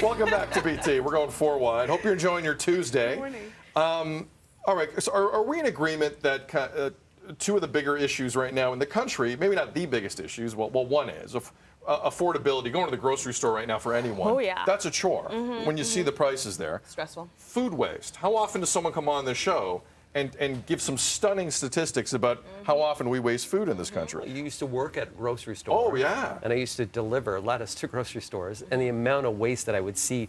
Welcome back to BT. We're going 4 wide. Hope you're enjoying your Tuesday. Good morning. All right. So are we in agreement that two of the bigger issues right now in the country, maybe not the biggest issues, well one is affordability. Going to the grocery store right now for anyone. Oh, yeah. That's a chore when you see the prices there. Stressful. Food waste. How often does someone come on this show and give some stunning statistics about how often we waste food in this country? You used to work at grocery stores. Oh, yeah. And I used to deliver lettuce to grocery stores, and the amount of waste that I would see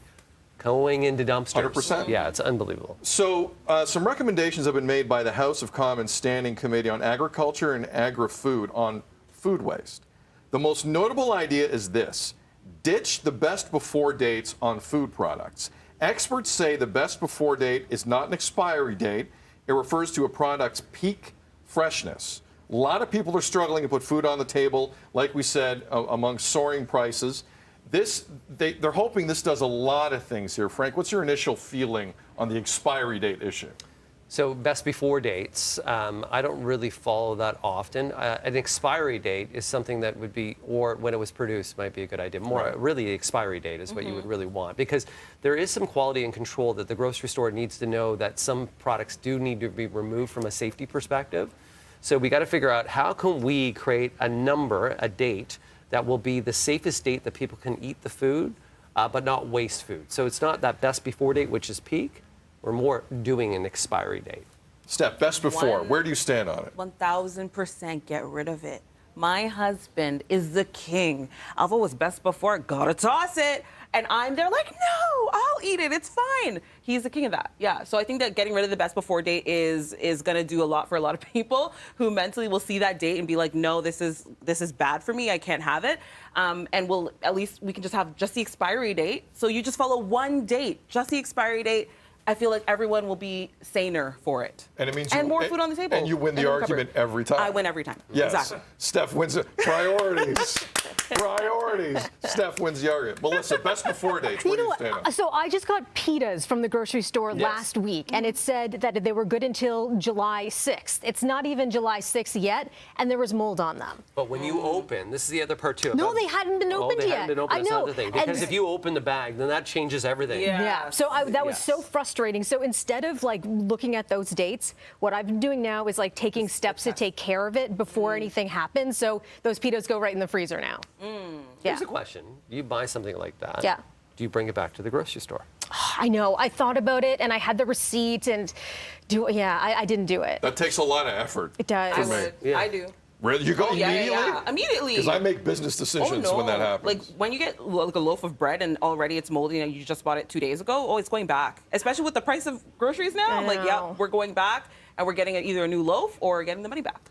going into dumpsters. 100%. Yeah, it's unbelievable. So some recommendations have been made by the House of Commons Standing Committee on Agriculture and Agri-Food on food waste. The most notable idea is this: ditch the best before dates on food products. Experts say the best before date is not an expiry date. It refers to a product's peak freshness. A lot of people are struggling to put food on the table, like we said, among soaring prices. They're hoping this does a lot of things here. Frank, what's your initial feeling on the expiry date issue? So best before dates, I don't really follow that often. An expiry date is something that would be, or when it was produced might be a good idea. More Right. really, the expiry date is what you would really want, because there is some quality and control that the grocery store needs to know that some products do need to be removed from a safety perspective. So we got to figure out how can we create a number, a date, that will be the safest date that people can eat the food, but not waste food. So it's not that best before date, which is peak. We're more doing an expiry date. Steph, best before, where do you stand on it? 1,000% get rid of it. My husband is the king. Alva was best before, gotta toss it. And I'm there like, no, I'll eat it, it's fine. He's the king of that. Yeah, so I think that getting rid of the best before date is gonna do a lot for a lot of people who mentally will see that date and be like, no, this is bad for me, I can't have it. And at least we can just have just the expiry date. So you just follow one date, just the expiry date. I feel like everyone will be saner for it. And it means more food on the table. And you win the in the argument cupboard. every time. I win every time. Yes. Exactly. Steph wins it. Priorities. Priorities. Steph wins the argument. Melissa, best before dates, where do you stand on? So I just got pitas from the grocery store last week, and it said that they were good until July 6th. It's not even July 6th yet, and there was mold on them. But when you open, this is the other part too. No, they hadn't been opened they yet. hadn't been opened. I That's know. another thing. Because if you open the bag, then that changes everything. Yeah. So that was Yes. so frustrating. So instead of like looking at those dates, what I've been doing now is like taking steps to take care of it before anything happens. So those pitas go right in the freezer now. Here's a question. You buy something like that. Yeah. Do you bring it back to the grocery store? I know. I thought about it, and I had the receipt, and I didn't do it. That takes a lot of effort. It does. I would. Yeah. I do. Really? You go immediately? Yeah. Immediately. Because I make business decisions when that happens. Like when you get like a loaf of bread and already it's moldy and you just bought it 2 days ago, oh, it's going back. Especially with the price of groceries now. I'm like, yeah, we're going back and we're getting either a new loaf or getting the money back.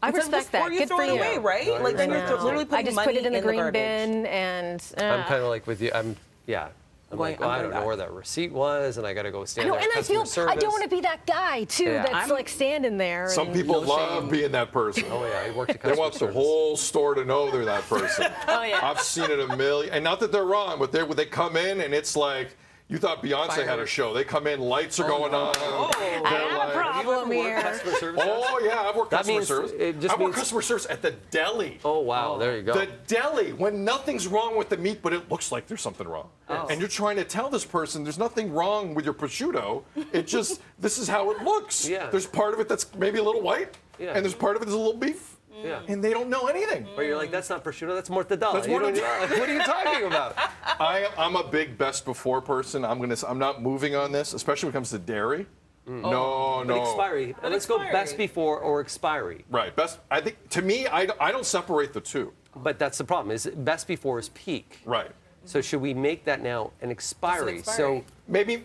I Instead of respect just- that. Or you Good throw for it you. away, right? No, I Like then you're respect that. literally putting I just money put it in the green garbage. bin, and I'm kind of like with you. I'm going- like, well, I'm I going don't know back. where that receipt was, and I got to go I stand know, there. and I customer feel service. I don't want to be that guy too. Yeah. That's like standing there. Some and- people no love shame. being that person. Oh yeah, I worked at They customer want the service. whole store to know they're that person. Oh, yeah. I've seen it a million. And not that they're wrong, but they come in and it's like, you thought Beyonce had a show. They come in, lights are going on. I They're have a like- problem You ever worked here. customer service? Oh, yeah, I've worked That customer means- service. it just I worked means- customer service at the deli. Oh wow, there you go. The deli, when nothing's wrong with the meat, but it looks like there's something wrong. And you're trying to tell this person there's nothing wrong with your prosciutto. It just, this is how it looks. Yeah. There's part of it that's maybe a little white, Yeah. and there's part of it that's a little beef. Yeah. And they don't know anything. Where you're like, that's not prosciutto, that's mortadella. That's You know, mortadella. what are you talking about? I'm a big best before person. I'm not moving on this, especially when it comes to dairy. No, But no. expiry. Let's go expiry. best before or expiry. Right. Best. I think to me, I don't separate the two. But that's the problem. Is best before is peak. Right. So should we make that now an expiry? expiry. So Maybe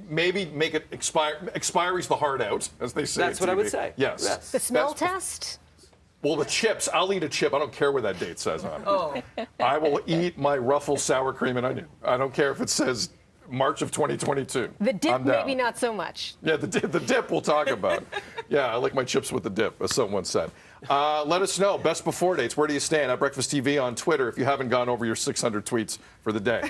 maybe make it expire. Expiry's the hard out, as they say. that's on what I would TV. say. Yes. The smell Best- test. Well, the chips. I'll eat a chip. I don't care what that date says on it. I will eat my Ruffles sour cream and onion. I don't care if it says March of 2022. The dip, I'm down. maybe not so much. Yeah, the dip we'll talk about. Yeah, I like my chips with the dip, as someone said. Let us know, best before dates. Where do you stand? At Breakfast TV on Twitter if you haven't gone over your 600 tweets for the day.